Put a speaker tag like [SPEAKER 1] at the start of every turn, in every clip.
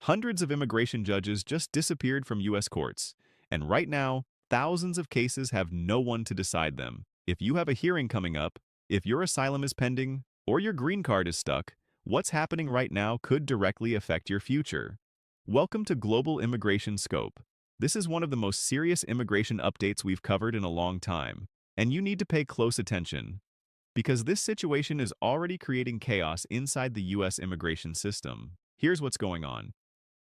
[SPEAKER 1] Hundreds of immigration judges just disappeared from U.S. courts, and right now, thousands of cases have no one to decide them. If you have a hearing coming up, if your asylum is pending, or your green card is stuck, what's happening right now could directly affect your future. Welcome to Global Immigration Scope. This is one of the most serious immigration updates we've covered in a long time, and you need to pay close attention, because this situation is already creating chaos inside the U.S. immigration system. Here's what's going on.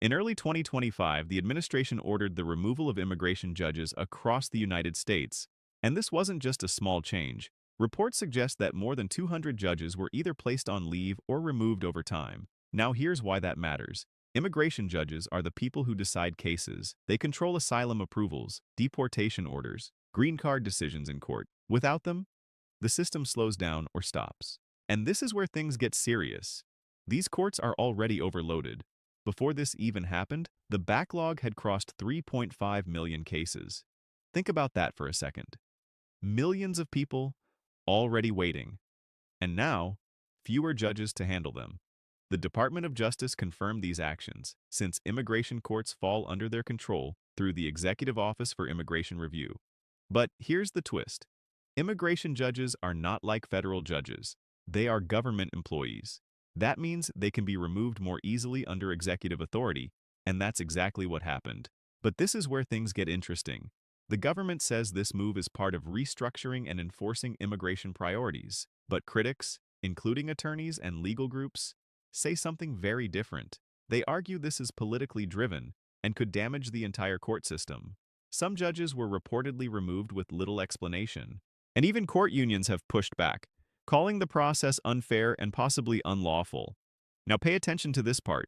[SPEAKER 1] In early 2025, the administration ordered the removal of immigration judges across the United States, and this wasn't just a small change. Reports suggest that more than 200 judges were either placed on leave or removed over time. Now here's why that matters. Immigration judges are the people who decide cases. They control asylum approvals, deportation orders, green card decisions in court. Without them, the system slows down or stops. And this is where things get serious. These courts are already overloaded. Before this even happened, the backlog had crossed 3.5 million cases. Think about that for a second. Millions of people already waiting. And now, fewer judges to handle them. The Department of Justice confirmed these actions, since immigration courts fall under their control through the Executive Office for Immigration Review. But here's the twist. Immigration judges are not like federal judges. They are government employees. That means they can be removed more easily under executive authority, and that's exactly what happened. But this is where things get interesting. The government says this move is part of restructuring and enforcing immigration priorities, but critics, including attorneys and legal groups, say something very different. They argue this is politically driven and could damage the entire court system. Some judges were reportedly removed with little explanation, and even court unions have pushed back, calling the process unfair and possibly unlawful. Now pay attention to this part.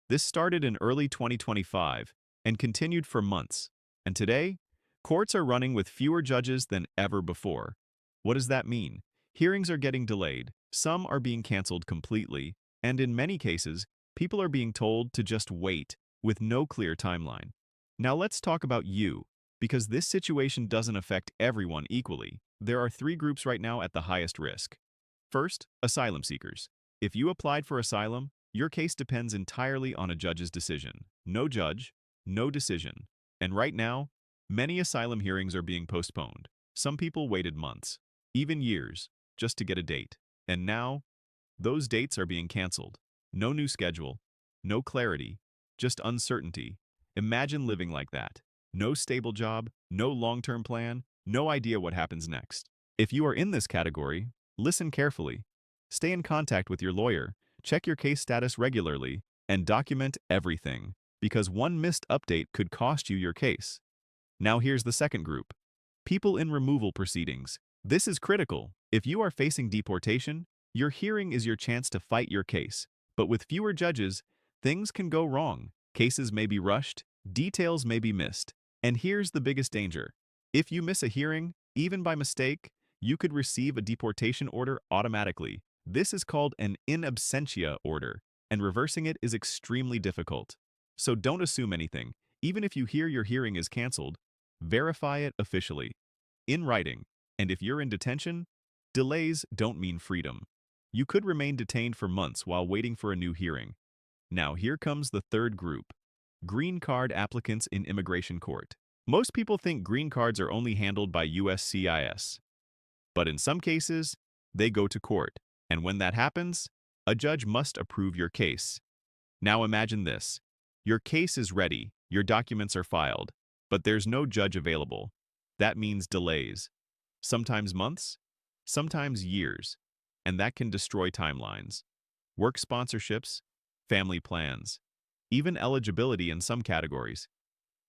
[SPEAKER 1] This started in early 2025 and continued for months, and today, courts are running with fewer judges than ever before. What does that mean? Hearings are getting delayed, some are being canceled completely, and in many cases, people are being told to just wait with no clear timeline. Now let's talk about you, because this situation doesn't affect everyone equally. There are three groups right now at the highest risk. First, asylum seekers. If you applied for asylum, your case depends entirely on a judge's decision. No judge, no decision. And right now, many asylum hearings are being postponed. Some people waited months, even years, just to get a date. And now, those dates are being canceled. No new schedule, no clarity, just uncertainty. Imagine living like that. No stable job, no long-term plan, no idea what happens next. If you are in this category, listen carefully. Stay in contact with your lawyer, check your case status regularly, and document everything, because one missed update could cost you your case. Now here's the second group. People in removal proceedings. This is critical. If you are facing deportation, your hearing is your chance to fight your case. But with fewer judges, things can go wrong. Cases may be rushed, details may be missed. And here's the biggest danger. If you miss a hearing, even by mistake, you could receive a deportation order automatically. This is called an in absentia order, and reversing it is extremely difficult. So don't assume anything. Even if you hear your hearing is canceled, verify it officially, in writing. And if you're in detention, delays don't mean freedom. You could remain detained for months while waiting for a new hearing. Now here comes the third group. Green card applicants in immigration court. Most people think green cards are only handled by USCIS. But in some cases, they go to court. And when that happens, a judge must approve your case. Now imagine this. Your case is ready, your documents are filed, but there's no judge available. That means delays. Sometimes months, sometimes years. And that can destroy timelines. Work sponsorships, family plans, even eligibility in some categories.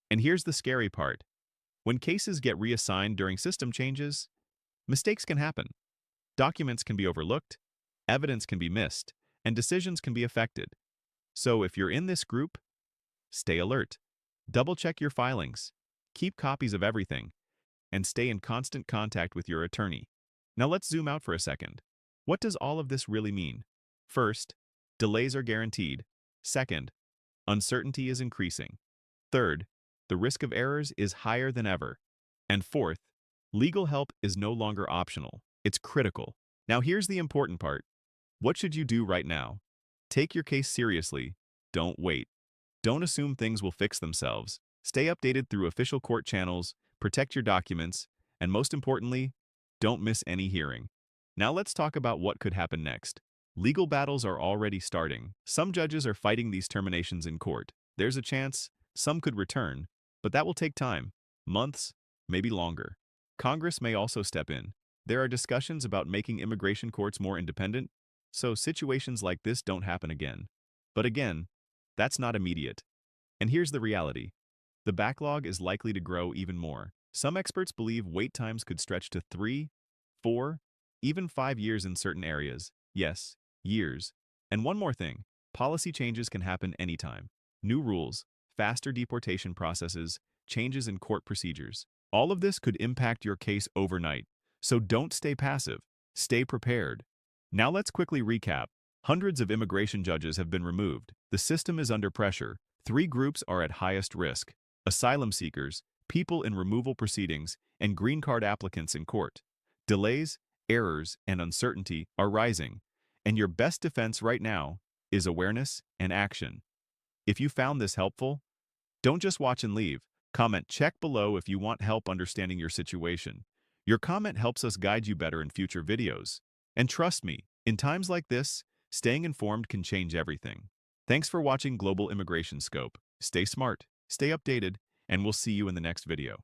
[SPEAKER 1] And here's the scary part. When cases get reassigned during system changes, mistakes can happen. Documents can be overlooked, evidence can be missed, and decisions can be affected. So if you're in this group, stay alert. Double-check your filings, keep copies of everything, and stay in constant contact with your attorney. Now let's zoom out for a second. What does all of this really mean? First, delays are guaranteed. Second, uncertainty is increasing. Third, the risk of errors is higher than ever. And fourth, legal help is no longer optional. It's critical. Now here's the important part. What should you do right now? Take your case seriously. Don't wait. Don't assume things will fix themselves. Stay updated through official court channels, protect your documents, and most importantly, don't miss any hearing. Now let's talk about what could happen next. Legal battles are already starting. Some judges are fighting these terminations in court. There's a chance some could return, but that will take time, months, maybe longer. Congress may also step in. There are discussions about making immigration courts more independent, so situations like this don't happen again. But again, that's not immediate. And here's the reality. The backlog is likely to grow even more. Some experts believe wait times could stretch to 3, 4, even 5 years in certain areas. Yes, years. And one more thing, policy changes can happen anytime. New rules, faster deportation processes, changes in court procedures. All of this could impact your case overnight. So don't stay passive. Stay prepared. Now let's quickly recap. Hundreds of immigration judges have been removed. The system is under pressure. 3 groups are at highest risk: asylum seekers, people in removal proceedings, and green card applicants in court. Delays, errors, and uncertainty are rising, and your best defense right now is awareness and action. If you found this helpful, don't just watch and leave. Comment check below if you want help understanding your situation. Your comment helps us guide you better in future videos. And trust me, in times like this, staying informed can change everything. Thanks for watching Global Immigration Scope. Stay smart, stay updated, and we'll see you in the next video.